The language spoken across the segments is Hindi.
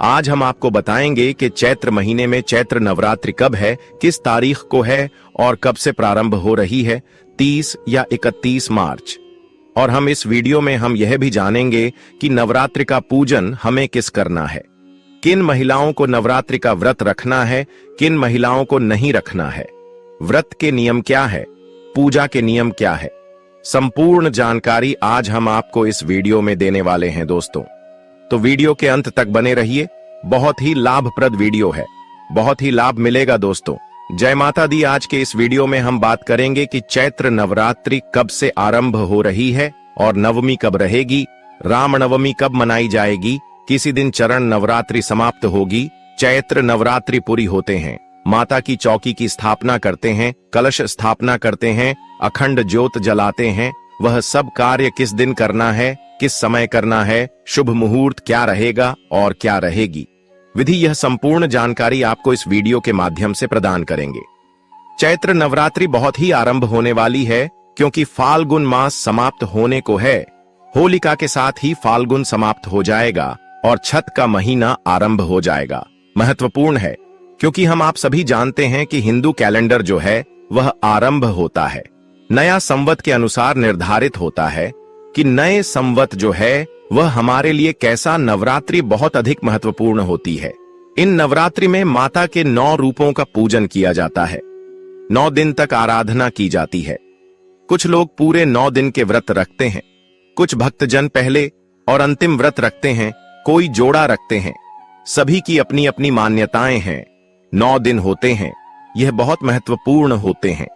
आज हम आपको बताएंगे कि चैत्र महीने में चैत्र नवरात्रि कब है, किस तारीख को है और कब से प्रारंभ हो रही है, 30 या 31 मार्च। और हम इस वीडियो में हम यह भी जानेंगे कि नवरात्रि का पूजन हमें किस करना है, किन महिलाओं को नवरात्रि का व्रत रखना है, किन महिलाओं को नहीं रखना है, व्रत के नियम क्या है, पूजा के नियम क्या है। संपूर्ण जानकारी आज हम आपको इस वीडियो में देने वाले हैं दोस्तों, तो वीडियो के अंत तक बने रहिए। बहुत ही लाभप्रद वीडियो है, बहुत ही लाभ मिलेगा दोस्तों। जय माता दी। आज के इस वीडियो में हम बात करेंगे कि चैत्र नवरात्रि कब से आरंभ हो रही है और नवमी कब रहेगी, रामनवमी कब मनाई जाएगी, किसी दिन चरण नवरात्रि समाप्त होगी। चैत्र नवरात्रि पूरी होते हैं, माता की चौकी की स्थापना करते हैं, कलश स्थापना करते हैं, अखंड ज्योत जलाते हैं। वह सब कार्य किस दिन करना है, किस समय करना है, शुभ मुहूर्त क्या रहेगा और क्या रहेगी, विधि, यह संपूर्ण जानकारी आपको इस वीडियो के माध्यम से प्रदान करेंगे। चैत्र नवरात्रि बहुत ही आरंभ होने वाली है क्योंकि फाल्गुन मास समाप्त होने को है। होलिका के साथ ही फाल्गुन समाप्त हो जाएगा और छठ का महीना आरंभ हो जाएगा। महत्वपूर्ण है क्योंकि हम आप सभी जानते हैं कि हिंदू कैलेंडर जो है वह आरंभ होता है, नया संवत के अनुसार निर्धारित होता है कि नए संवत जो है वह हमारे लिए कैसा। नवरात्रि बहुत अधिक महत्वपूर्ण होती है। इन नवरात्रि में माता के 9 रूपों का पूजन किया जाता है, 9 दिन तक आराधना की जाती है। कुछ लोग पूरे 9 दिन के व्रत रखते हैं, कुछ भक्तजन पहले और अंतिम व्रत रखते हैं, कोई जोड़ा रखते हैं। सभी की अपनी अपनी मान्यताएं हैं। 9 दिन होते हैं, यह बहुत महत्वपूर्ण होते हैं।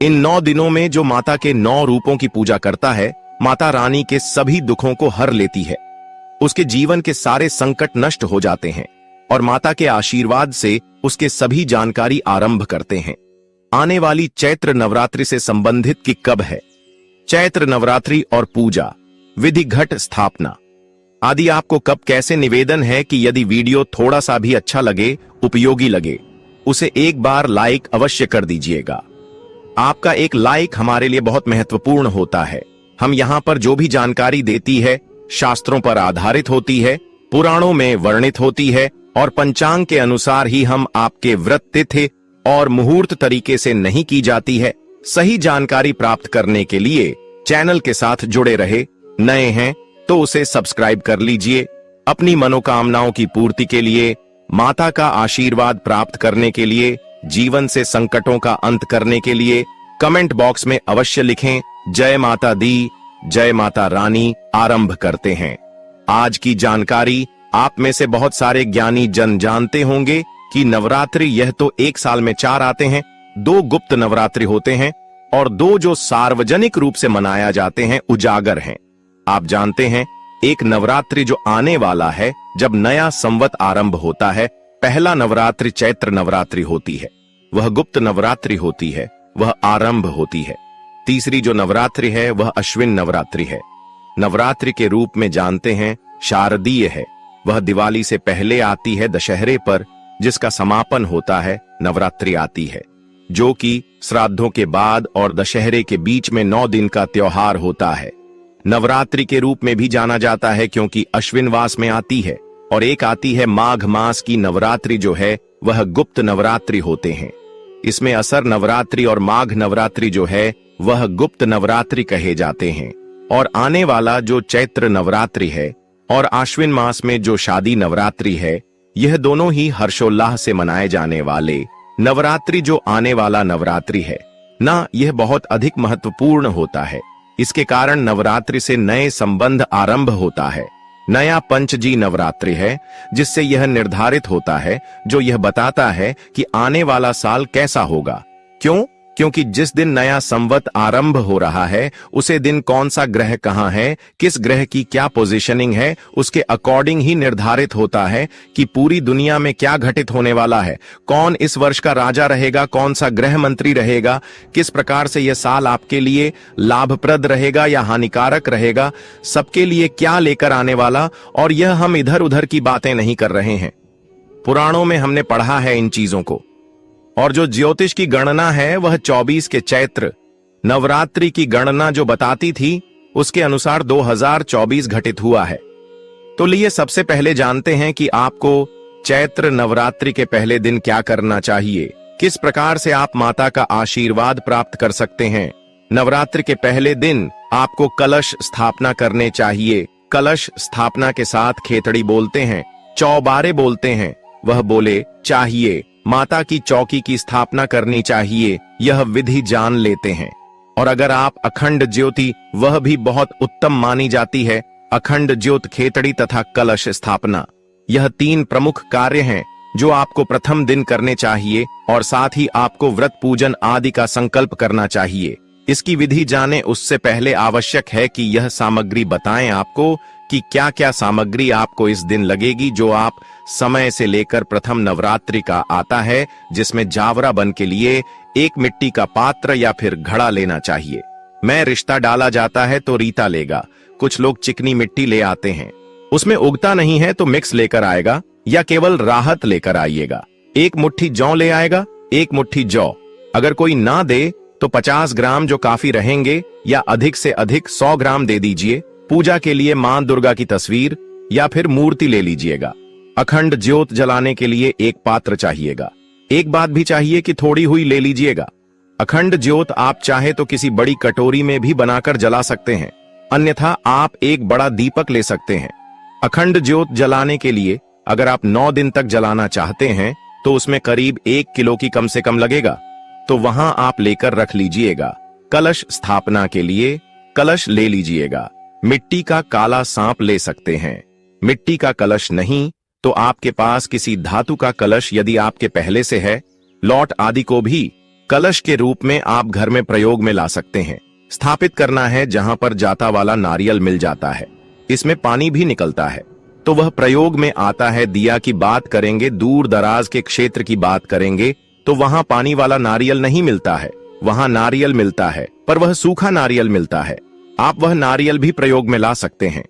इन 9 दिनों में जो माता के 9 रूपों की पूजा करता है, माता रानी के सभी दुखों को हर लेती है, उसके जीवन के सारे संकट नष्ट हो जाते हैं और माता के आशीर्वाद से उसके सभी जानकारी आरंभ करते हैं। आने वाली चैत्र नवरात्रि से संबंधित कि कब है चैत्र नवरात्रि और पूजा, विधि, घट स्थापना आदि। आपको कब कैसे निवेदन है कि यदि वीडियो थोड़ा सा भी अच्छा लगे, उपयोगी लगे, उसे एक बार लाइक अवश्य कर दीजिएगा। आपका एक लाइक हमारे लिए बहुत महत्वपूर्ण होता है। हम यहाँ पर जो भी जानकारी देती है शास्त्रों पर आधारित होती है, पुराणों में वर्णित होती है और पंचांग के अनुसार ही हम आपके व्रत, तिथि और मुहूर्त तरीके से नहीं की जाती है। सही जानकारी प्राप्त करने के लिए चैनल के साथ जुड़े रहे। नए हैं तो उसे सब्सक्राइब कर लीजिए। अपनी मनोकामनाओं की पूर्ति के लिए, माता का आशीर्वाद प्राप्त करने के लिए, जीवन से संकटों का अंत करने के लिए कमेंट बॉक्स में अवश्य लिखें जय माता दी, जय माता रानी। आरंभ करते हैं आज की जानकारी। आप में से बहुत सारे ज्ञानी जन जानते होंगे कि नवरात्रि यह तो एक साल में 4 आते हैं। 2 गुप्त नवरात्रि होते हैं और 2 जो सार्वजनिक रूप से मनाया जाते हैं, उजागर हैं। आप जानते हैं एक नवरात्रि जो आने वाला है जब नया संवत आरंभ होता है, पहला नवरात्रि चैत्र नवरात्रि होती है, वह गुप्त नवरात्रि होती है, वह आरंभ होती है। तीसरी जो नवरात्रि है वह अश्विन नवरात्रि है। नवरात्रि के रूप में जानते हैं शारदीय है, वह दिवाली से पहले आती है, दशहरे पर जिसका समापन होता है नवरात्रि आती है, जो कि श्राद्धों के बाद और दशहरे के बीच में 9 दिन का त्योहार होता है। नवरात्रि के रूप में भी जाना जाता है क्योंकि अश्विन मास में आती है और एक आती है माघ मास की नवरात्रि जो है वह गुप्त नवरात्रि होते हैं। इसमें असर नवरात्रि और माघ नवरात्रि जो है वह गुप्त नवरात्रि कहे जाते हैं। और आने वाला जो चैत्र नवरात्रि है और आश्विन मास में जो शादी नवरात्रि है, यह दोनों ही हर्षोल्लाह से मनाए जाने वाले नवरात्रि जो आने वाला नवरात्रि है ना, यह बहुत अधिक महत्वपूर्ण होता है। इसके कारण नवरात्रि से नए संबंध आरंभ होता है। नया पंचजी नवरात्रि है जिससे यह निर्धारित होता है, जो यह बताता है कि आने वाला साल कैसा होगा। क्यों? क्योंकि जिस दिन नया संवत आरंभ हो रहा है उसे दिन कौन सा ग्रह कहाँ है, किस ग्रह की क्या पोजीशनिंग है, उसके अकॉर्डिंग ही निर्धारित होता है कि पूरी दुनिया में क्या घटित होने वाला है, कौन इस वर्ष का राजा रहेगा, कौन सा गृह मंत्री रहेगा, किस प्रकार से यह साल आपके लिए लाभप्रद रहेगा या हानिकारक रहेगा, सबके लिए क्या लेकर आने वाला। और यह हम इधर उधर की बातें नहीं कर रहे हैं, पुराणों में हमने पढ़ा है इन चीजों को। और जो ज्योतिष की गणना है वह 24 के चैत्र नवरात्रि की गणना जो बताती थी उसके अनुसार 2024 घटित हुआ है। तो लिए सबसे पहले जानते हैं कि आपको चैत्र नवरात्रि के पहले दिन क्या करना चाहिए, किस प्रकार से आप माता का आशीर्वाद प्राप्त कर सकते हैं। नवरात्रि के पहले दिन आपको कलश स्थापना करने चाहिए। कलश स्थापना के साथ खेतड़ी बोलते हैं, चौबारे बोलते हैं, वह बोले चाहिए। माता की चौकी की स्थापना करनी चाहिए, यह विधि जान लेते हैं। और अगर आप अखंड ज्योति, वह भी बहुत उत्तम मानी जाती है। अखंड ज्योत, खेतड़ी तथा कलश स्थापना, यह 3 प्रमुख कार्य हैं जो आपको प्रथम दिन करने चाहिए। और साथ ही आपको व्रत पूजन आदि का संकल्प करना चाहिए। इसकी विधि जाने उससे पहले आवश्यक है कि यह सामग्री बताएं आपको कि क्या क्या सामग्री आपको इस दिन लगेगी, जो आप समय से लेकर प्रथम नवरात्रि का आता है, जिसमें जावरा बन के लिए एक मिट्टी का पात्र या फिर घड़ा लेना चाहिए। मैं रिश्ता डाला जाता है तो रीता लेगा। कुछ लोग चिकनी मिट्टी ले आते हैं, उसमें उगता नहीं है तो मिक्स लेकर आएगा या केवल राहत लेकर आइएगा। 1 मुट्ठी जौ ले आएगा, 1 मुट्ठी जौ। अगर कोई ना दे तो 50 ग्राम जो काफी रहेंगे, या अधिक से अधिक 100 ग्राम दे दीजिए। पूजा के लिए मां दुर्गा की तस्वीर या फिर मूर्ति ले लीजिएगा। अखंड ज्योत जलाने के लिए एक पात्र चाहिएगा। एक बात भी चाहिए कि थोड़ी हुई ले लीजिएगा। अखंड ज्योत आप चाहे तो किसी बड़ी कटोरी में भी बनाकर जला सकते हैं, अन्यथा आप एक बड़ा दीपक ले सकते हैं। अखंड ज्योत जलाने के लिए अगर आप 9 दिन तक जलाना चाहते हैं तो उसमें करीब 1 किलो की कम से कम लगेगा, तो वहां आप लेकर रख लीजिएगा। कलश स्थापना के लिए कलश ले लीजिएगा। मिट्टी का काला सांप ले सकते हैं। मिट्टी का कलश नहीं तो आपके पास किसी धातु का कलश यदि आपके पहले से है, लौट आदि को भी कलश के रूप में आप घर में प्रयोग में ला सकते हैं। स्थापित करना है जहां पर जाता वाला नारियल मिल जाता है, इसमें पानी भी निकलता है, तो वह प्रयोग में आता है। दिया की बात करेंगे, दूर दराज के क्षेत्र की बात करेंगे तो वहां पानी वाला नारियल नहीं मिलता है, वहां नारियल मिलता है पर वह सूखा नारियल मिलता है। आप वह नारियल भी प्रयोग में ला सकते हैं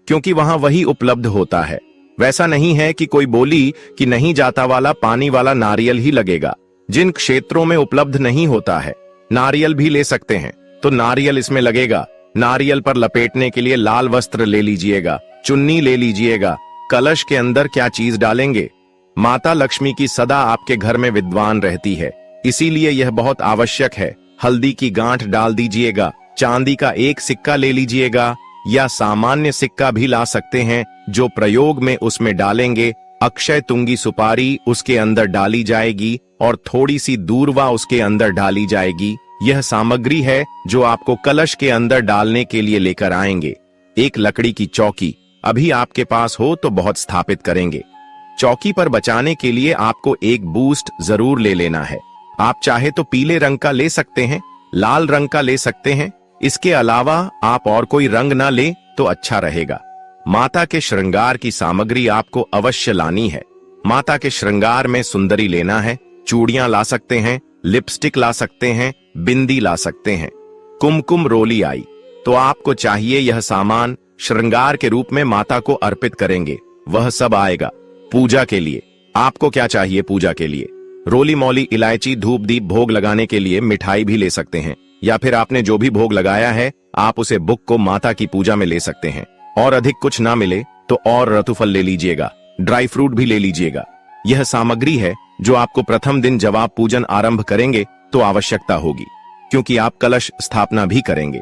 क्योंकि वहां वही उपलब्ध होता है। वैसा नहीं है कि कोई बोली कि नहीं जाता वाला पानी वाला नारियल ही लगेगा। जिन क्षेत्रों में उपलब्ध नहीं होता है नारियल भी ले सकते हैं, तो नारियल इसमें लगेगा। नारियल पर लपेटने के लिए लाल वस्त्र ले लीजिएगा, चुन्नी ले लीजिएगा। कलश के अंदर क्या चीज डालेंगे? माता लक्ष्मी की सदा आपके घर में विद्वान रहती है, इसीलिए यह बहुत आवश्यक है। हल्दी की गांठ डाल दीजिएगा। चांदी का 1 सिक्का ले लीजिएगा या सामान्य सिक्का भी ला सकते हैं जो प्रयोग में उसमें डालेंगे। अक्षय तुंगी सुपारी उसके अंदर डाली जाएगी और थोड़ी सी दूर्वा उसके अंदर डाली जाएगी। यह सामग्री है जो आपको कलश के अंदर डालने के लिए लेकर आएंगे। एक लकड़ी की चौकी अभी आपके पास हो तो बहुत स्थापित करेंगे। चौकी पर बचाने के लिए आपको एक बूस्ट जरूर ले लेना है। आप चाहे तो पीले रंग का ले सकते हैं, लाल रंग का ले सकते हैं। इसके अलावा आप और कोई रंग ना ले तो अच्छा रहेगा। माता के श्रृंगार की सामग्री आपको अवश्य लानी है। माता के श्रृंगार में सुंदरी लेना है, चूड़ियां ला सकते हैं, लिपस्टिक ला सकते हैं, बिंदी ला सकते हैं। कुमकुम रोली आई तो आपको चाहिए यह सामान श्रृंगार के रूप में माता को अर्पित करेंगे, वह सब आएगा। पूजा के लिए आपको क्या चाहिए? पूजा के लिए रोली मौली, इलायची, धूप दीप, भोग लगाने के लिए मिठाई भी ले सकते हैं, या फिर आपने जो भी भोग लगाया है आप उसे बुक को माता की पूजा में ले सकते हैं। और अधिक कुछ ना मिले तो और रतुफल ले लीजिएगा, ड्राई फ्रूट भी ले लीजिएगा। यह सामग्री है जो आपको प्रथम दिन जब आप पूजन आरंभ करेंगे तो आवश्यकता होगी, क्योंकि आप कलश स्थापना भी करेंगे।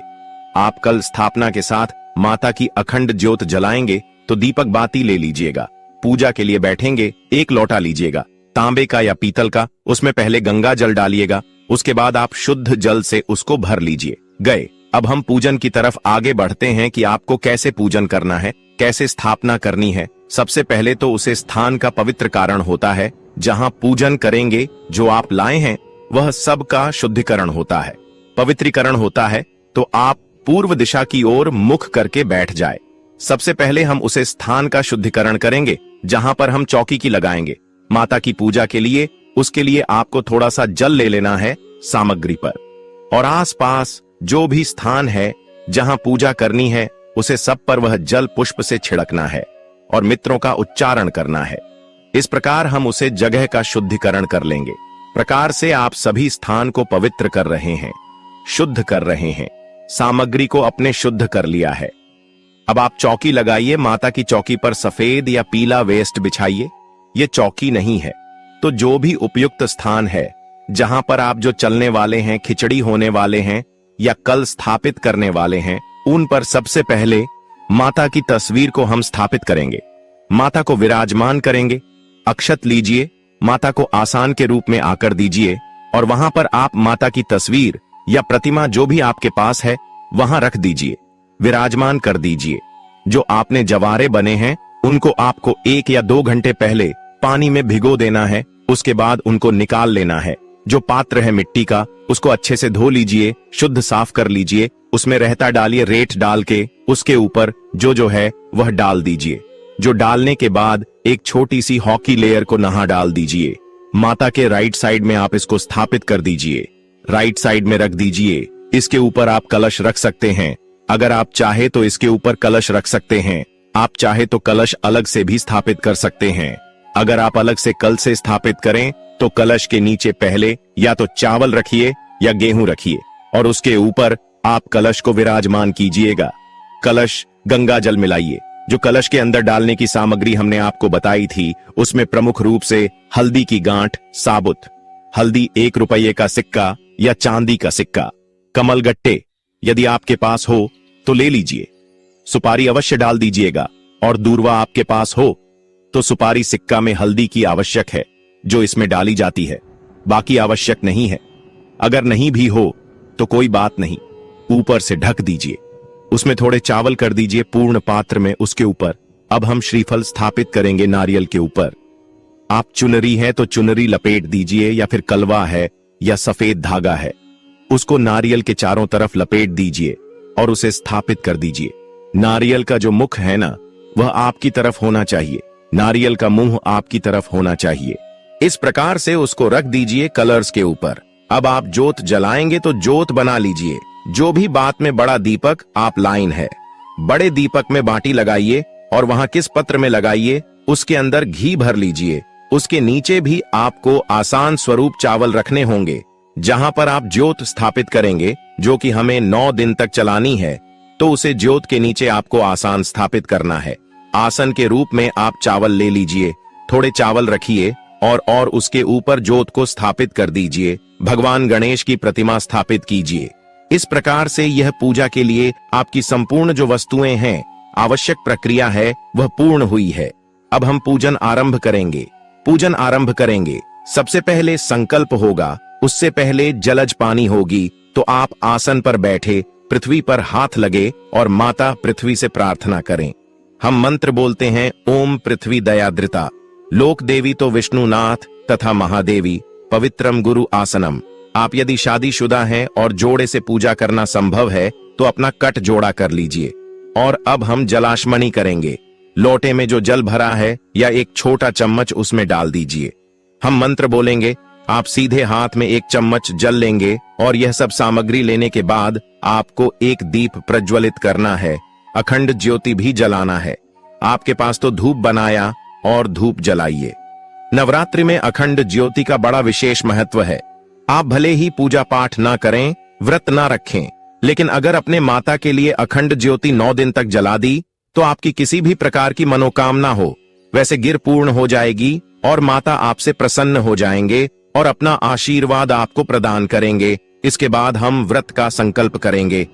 आप कल स्थापना के साथ माता की अखंड ज्योत जलाएंगे तो दीपक बाती ले लीजिएगा। पूजा के लिए बैठेंगे, 1 लोटा लीजिएगा, तांबे का या पीतल का, उसमें पहले गंगा जल डालिएगा, उसके बाद आप शुद्ध जल से उसको भर लीजिए। गए। अब हम पूजन की तरफ आगे बढ़ते हैं कि आपको कैसे पूजन करना है, कैसे स्थापना करनी है। सबसे पहले तो उसे स्थान का पवित्र कारण होता है जहां पूजन करेंगे। जो आप लाए हैं वह सब का शुद्धिकरण होता है, पवित्रीकरण होता है। तो आप पूर्व दिशा की ओर मुख करके बैठ जाए। सबसे पहले हम उसे स्थान का शुद्धिकरण करेंगे जहां पर हम चौकी की लगाएंगे माता की पूजा के लिए। उसके लिए आपको थोड़ा सा जल ले लेना है सामग्री पर, और आसपास जो भी स्थान है जहां पूजा करनी है उसे सब पर वह जल पुष्प से छिड़कना है और मित्रों का उच्चारण करना है। इस प्रकार हम उसे जगह का शुद्धिकरण कर लेंगे। प्रकार से आप सभी स्थान को पवित्र कर रहे हैं, शुद्ध कर रहे हैं, सामग्री को अपने शुद्ध कर लिया है। अब आप चौकी लगाइए, माता की चौकी पर सफेद या पीला वेस्ट बिछाइए। ये चौकी नहीं है, तो जो भी उपयुक्त स्थान है जहां पर आप जो चलने वाले हैं, खिचड़ी होने वाले हैं या कल स्थापित करने वाले हैं, उन पर सबसे पहले माता की तस्वीर को हम स्थापित करेंगे। माता को विराजमान करेंगे। अक्षत लीजिए, माता को आसन के रूप में आकर दीजिए और वहां पर आप माता की तस्वीर या प्रतिमा जो भी आपके पास है वहां रख दीजिए, विराजमान कर दीजिए। जो आपने जवारे बने हैं उनको आपको 1 या 2 घंटे पहले पानी में भिगो देना है। उसके बाद उनको निकाल लेना है। जो पात्र है मिट्टी का, उसको अच्छे से धो लीजिए, शुद्ध साफ कर लीजिए, उसमें रहता डालिए, रेत डाल के उसके ऊपर जो है वह डाल दीजिए। जो डालने के बाद एक छोटी सी हॉकी लेयर को नहा डाल दीजिए। माता के राइट साइड में आप इसको स्थापित कर दीजिए, राइट साइड में रख दीजिए। इसके ऊपर आप कलश रख सकते हैं। अगर आप चाहे तो इसके ऊपर कलश रख सकते हैं, आप चाहे तो कलश अलग से भी स्थापित कर सकते हैं। अगर आप अलग से कल से स्थापित करें तो कलश के नीचे पहले या तो चावल रखिए या गेहूं रखिए और उसके ऊपर आप कलश को विराजमान कीजिएगा। कलश गंगा जल मिलाइए। जो कलश के अंदर डालने की सामग्री हमने आपको बताई थी, उसमें प्रमुख रूप से हल्दी की गांठ, साबुत हल्दी, 1 रुपये का सिक्का या चांदी का सिक्का, कमल गट्टे यदि आपके पास हो तो ले लीजिए, सुपारी अवश्य डाल दीजिएगा और दूर्वा आपके पास हो तो सुपारी सिक्का में हल्दी की आवश्यक है जो इसमें डाली जाती है, बाकी आवश्यक नहीं है। अगर नहीं भी हो तो कोई बात नहीं, ऊपर से ढक दीजिए। उसमें थोड़े चावल कर दीजिए पूर्ण पात्र में। उसके ऊपर अब हम श्रीफल स्थापित करेंगे नारियल के ऊपर। आप चुनरी है तो चुनरी लपेट दीजिए या फिर कलवा है या सफेद धागा है, उसको नारियल के चारों तरफ लपेट दीजिए और उसे स्थापित कर दीजिए। नारियल का जो मुख है ना, वह आपकी तरफ होना चाहिए, नारियल का मुंह आपकी तरफ होना चाहिए। इस प्रकार से उसको रख दीजिए कलर्स के ऊपर। अब आप जोत जलाएंगे तो जोत बना लीजिए। जो भी बात में बड़ा दीपक आप लाइन है, बड़े दीपक में बाटी लगाइए और वहां किस पत्र में लगाइए, उसके अंदर घी भर लीजिए। उसके नीचे भी आपको आसान स्वरूप चावल रखने होंगे। जहां पर आप ज्योत स्थापित करेंगे, जो कि हमें 9 दिन तक चलानी है, तो उसे ज्योत के नीचे आपको आसन स्थापित करना है। आसन के रूप में आप चावल ले लीजिए, थोड़े चावल रखिए और उसके ऊपर ज्योत को स्थापित कर दीजिए। भगवान गणेश की प्रतिमा स्थापित कीजिए। इस प्रकार से यह पूजा के लिए आपकी संपूर्ण जो वस्तुएं हैं, आवश्यक प्रक्रिया है, वह पूर्ण हुई है। अब हम पूजन आरंभ करेंगे। पूजन आरंभ करेंगे, सबसे पहले संकल्प होगा, उससे पहले जलज पानी होगी। तो आप आसन पर बैठे, पृथ्वी पर हाथ लगे और माता पृथ्वी से प्रार्थना करें। हम मंत्र बोलते हैं, ओम पृथ्वी दयाद्रिता, लोक देवी तो विष्णुनाथ तथा महादेवी, पवित्रम गुरु आसनम। आप यदि शादीशुदा हैं और जोड़े से पूजा करना संभव है तो अपना कट जोड़ा कर लीजिए। और अब हम जलाशमणि करेंगे। लोटे में जो जल भरा है या एक छोटा चम्मच उसमें डाल दीजिए। हम मंत्र बोलेंगे, आप सीधे हाथ में 1 चम्मच जल लेंगे और यह सब सामग्री लेने के बाद आपको एक दीप प्रज्वलित करना है, अखंड ज्योति भी जलाना है। आपके पास तो धूप बनाया और धूप जलाइए। नवरात्रि में अखंड ज्योति का बड़ा विशेष महत्व है। आप भले ही पूजा पाठ ना करें, व्रत ना रखें, लेकिन अगर अपने माता के लिए अखंड ज्योति 9 दिन तक जला दी तो आपकी किसी भी प्रकार की मनोकामना हो वैसे गिर पूर्ण हो जाएगी और माता आपसे प्रसन्न हो जाएंगे और अपना आशीर्वाद आपको प्रदान करेंगे। इसके बाद हम व्रत का संकल्प करेंगे।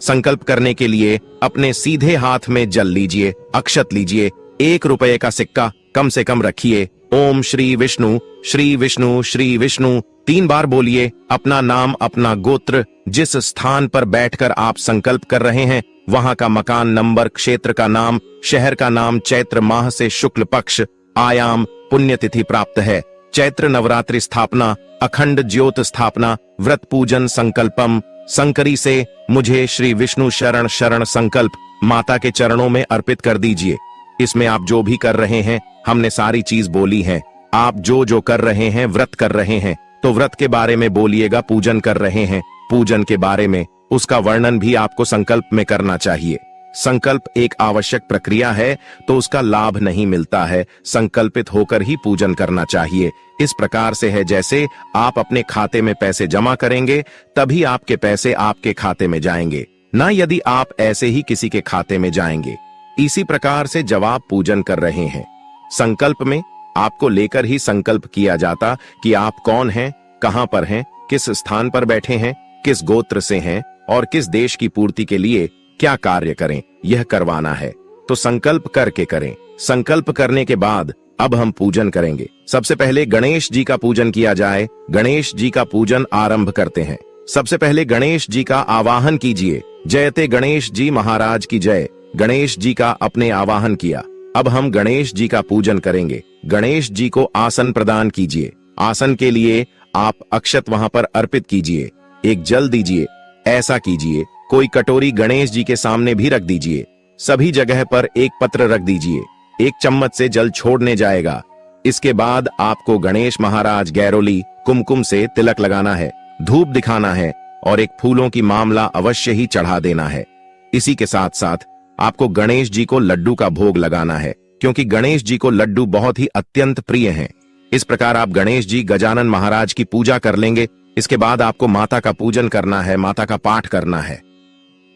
संकल्प करने के लिए अपने सीधे हाथ में जल लीजिए, अक्षत लीजिए, 1 रुपये का सिक्का कम से कम रखिए। ओम श्री विष्णु श्री विष्णु श्री विष्णु 3 बार बोलिए। अपना नाम, अपना गोत्र, जिस स्थान पर बैठकर आप संकल्प कर रहे हैं वहां का मकान नंबर, क्षेत्र का नाम, शहर का नाम, चैत्र माह से शुक्ल पक्ष, आयाम, पुण्यतिथि प्राप्त है, चैत्र नवरात्रि स्थापना, अखंड ज्योत स्थापना, व्रत पूजन संकल्पम, संकरी से मुझे श्री विष्णु शरण शरण संकल्प माता के चरणों में अर्पित कर दीजिए। इसमें आप जो भी कर रहे हैं, हमने सारी चीज बोली है। आप जो कर रहे हैं, व्रत कर रहे हैं तो व्रत के बारे में बोलिएगा, पूजन कर रहे हैं पूजन के बारे में, उसका वर्णन भी आपको संकल्प में करना चाहिए। संकल्प एक आवश्यक प्रक्रिया है तो उसका लाभ नहीं मिलता है, संकल्पित होकर ही पूजन करना चाहिए। इस प्रकार से है जैसे आप अपने खाते में पैसे जमा करेंगे तभी आपके पैसे आपके खाते में जाएंगे। न यदि आप ऐसे ही किसी के खाते में जाएंगे। इसी प्रकार से जब आप पूजन कर रहे हैं, संकल्प में आपको लेकर ही संकल्प किया जाता कि आप कौन हैं, कहां पर हैं, किस स्थान पर बैठे हैं, किस गोत्र से हैं और किस देश की पूर्ति के लिए क्या कार्य करें, यह करवाना है। तो संकल्प करके करें। संकल्प करने के बाद अब हम पूजन करेंगे। सबसे पहले गणेश जी का पूजन किया जाए। गणेश जी का पूजन आरंभ करते हैं। सबसे पहले गणेश जी का आवाहन कीजिए। जयते गणेश जी महाराज की जय। गणेश जी का अपने आवाहन किया। अब हम गणेश जी का पूजन करेंगे। गणेश जी को आसन प्रदान कीजिए। आसन के लिए आप अक्षत वहां पर अर्पित कीजिए। एक जल दीजिए। ऐसा कीजिए, कोई कटोरी गणेश जी के सामने भी रख दीजिए। सभी जगह पर एक पत्र रख दीजिए। एक चम्मच से जल छोड़ने जाएगा। इसके बाद आपको गणेश महाराज गैरोली कुमकुम से तिलक लगाना है, धूप दिखाना है और एक फूलों की मामला अवश्य ही चढ़ा देना है। इसी के साथ साथ आपको गणेश जी को लड्डू का भोग लगाना है, क्योंकि गणेश जी को लड्डू बहुत ही अत्यंत प्रिय हैं। इस प्रकार आप गणेश जी गजानन महाराज की पूजा कर लेंगे। इसके बाद आपको माता का पूजन करना है, माता का पाठ करना है।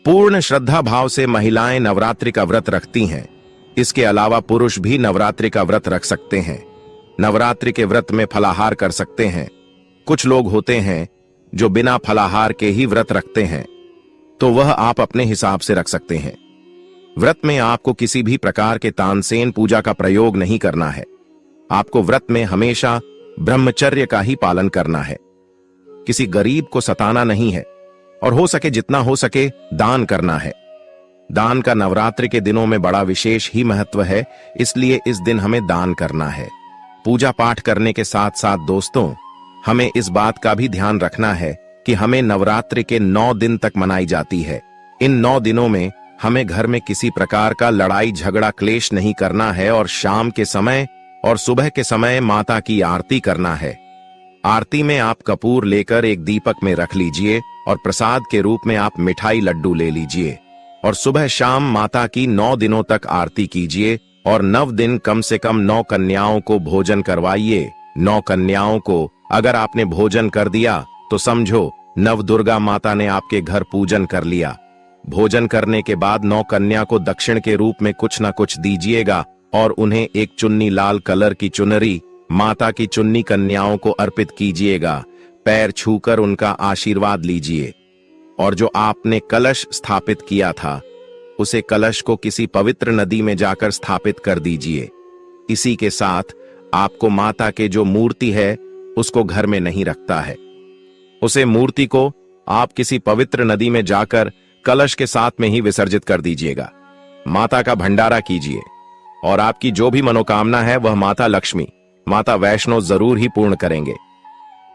पूर्ण श्रद्धा भाव से महिलाएं नवरात्रि का व्रत रखती हैं। इसके अलावा पुरुष भी नवरात्रि का व्रत रख सकते हैं। नवरात्रि के व्रत में फलाहार कर सकते हैं। कुछ लोग होते हैं जो बिना फलाहार के ही व्रत रखते हैं, तो वह आप अपने हिसाब से रख सकते हैं। व्रत में आपको किसी भी प्रकार के तानसेन पूजा का प्रयोग नहीं करना है। आपको व्रत में हमेशा ब्रह्मचर्य का ही पालन करना है। किसी गरीब को सताना नहीं है और हो सके जितना हो सके दान करना है। दान का नवरात्रि के दिनों में बड़ा विशेष ही महत्व है, इसलिए इस दिन हमें दान करना है। पूजा पाठ करने के साथ साथ दोस्तों, हमें इस बात का भी ध्यान रखना है कि हमें नवरात्रि के 9 दिन तक मनाई जाती है। इन 9 दिनों में हमें घर में किसी प्रकार का लड़ाई झगड़ा क्लेश नहीं करना है और शाम के समय और सुबह के समय माता की आरती करना है। आरती में आप कपूर लेकर एक दीपक में रख लीजिए और प्रसाद के रूप में आप मिठाई लड्डू ले लीजिए और सुबह शाम माता की 9 दिनों तक आरती कीजिए और 9 दिन कम से कम 9 कन्याओं को भोजन करवाइए। 9 कन्याओं को अगर आपने भोजन कर दिया तो समझो नव दुर्गा माता ने आपके घर पूजन कर लिया। भोजन करने के बाद 9 कन्या को दक्षिण के रूप में कुछ न कुछ दीजिएगा और उन्हें एक चुन्नी लाल कलर की चुनरी माता की चुन्नी कन्याओं को अर्पित कीजिएगा। पैर छूकर उनका आशीर्वाद लीजिए और जो आपने कलश स्थापित किया था उसे कलश को किसी पवित्र नदी में जाकर स्थापित कर दीजिए। इसी के साथ आपको माता के जो मूर्ति है उसको घर में नहीं रखता है। उसे मूर्ति को आप किसी पवित्र नदी में जाकर कलश के साथ में ही विसर्जित कर दीजिएगा। माता का भंडारा कीजिए और आपकी जो भी मनोकामना है वह माता लक्ष्मी, माता वैष्णो जरूर ही पूर्ण करेंगे।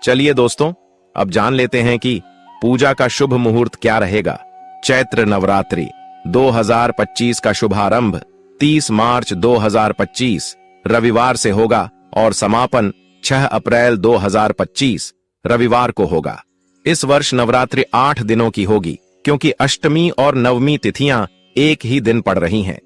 चलिए दोस्तों, अब जान लेते हैं कि पूजा का शुभ मुहूर्त क्या रहेगा। चैत्र नवरात्रि 2025 का शुभारंभ 30 मार्च 2025 रविवार से होगा और समापन 6 अप्रैल 2025 रविवार को होगा। इस वर्ष नवरात्रि 8 दिनों की होगी, क्योंकि अष्टमी और नवमी तिथियां एक ही दिन पड़ रही हैं।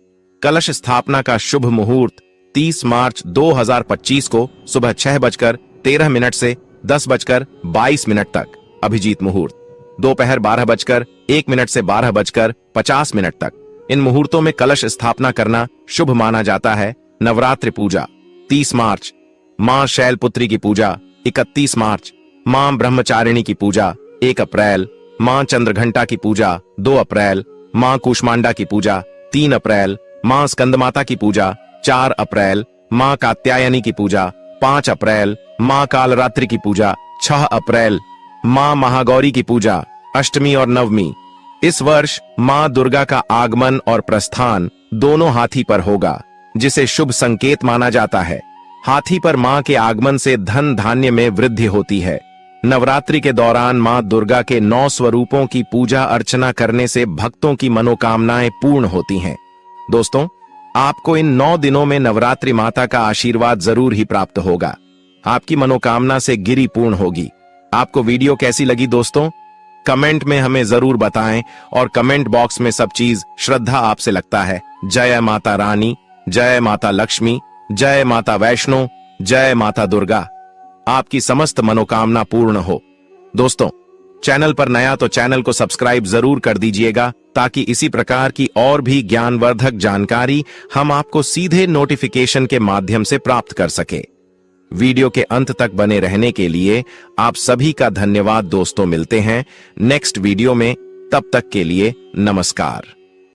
कलश स्थापना का शुभ मुहूर्त 30 मार्च 2025 को सुबह 6:13 से 10:22 तक अभिजीत मुहूर्त, दोपहर 12:01 से 12:50 तक। इन मुहूर्तों में कलश स्थापना करना शुभ माना जाता है। नवरात्रि पूजा 30 मार्च, मां शैलपुत्री की पूजा 31 मार्च, मां ब्रह्मचारिणी की पूजा 1 अप्रैल, मां चंद्रघंटा की पूजा 2 अप्रैल, मां कूष्मांडा की पूजा 3 अप्रैल, मां स्कंदमाता की पूजा 4 अप्रैल, मां कात्यायनी की पूजा 5 अप्रैल, मां कालरात्रि की पूजा 6 अप्रैल, मां महागौरी की पूजा अष्टमी और नवमी। इस वर्ष मां दुर्गा का आगमन और प्रस्थान दोनों हाथी पर होगा, जिसे शुभ संकेत माना जाता है। हाथी पर मां के आगमन से धन धान्य में वृद्धि होती है। नवरात्रि के दौरान मां दुर्गा के 9 स्वरूपों की पूजा अर्चना करने से भक्तों की मनोकामनाएं पूर्ण होती हैं। दोस्तों, आपको इन 9 दिनों में नवरात्रि माता का आशीर्वाद जरूर ही प्राप्त होगा। आपकी मनोकामना से गिरी पूर्ण होगी। आपको वीडियो कैसी लगी दोस्तों? कमेंट में हमें जरूर बताएं और कमेंट बॉक्स में सब चीज श्रद्धा आपसे लगता है। जय माता रानी, जय माता लक्ष्मी, जय माता वैष्णो, जय माता दुर्गा। आपकी समस्त मनोकामना पूर्ण हो। दोस्तों, चैनल पर नया तो चैनल को सब्सक्राइब जरूर कर दीजिएगा, ताकि इसी प्रकार की और भी ज्ञानवर्धक जानकारी हम आपको सीधे नोटिफिकेशन के माध्यम से प्राप्त कर सके। वीडियो के अंत तक बने रहने के लिए आप सभी का धन्यवाद दोस्तों। मिलते हैं नेक्स्ट वीडियो में, तब तक के लिए नमस्कार।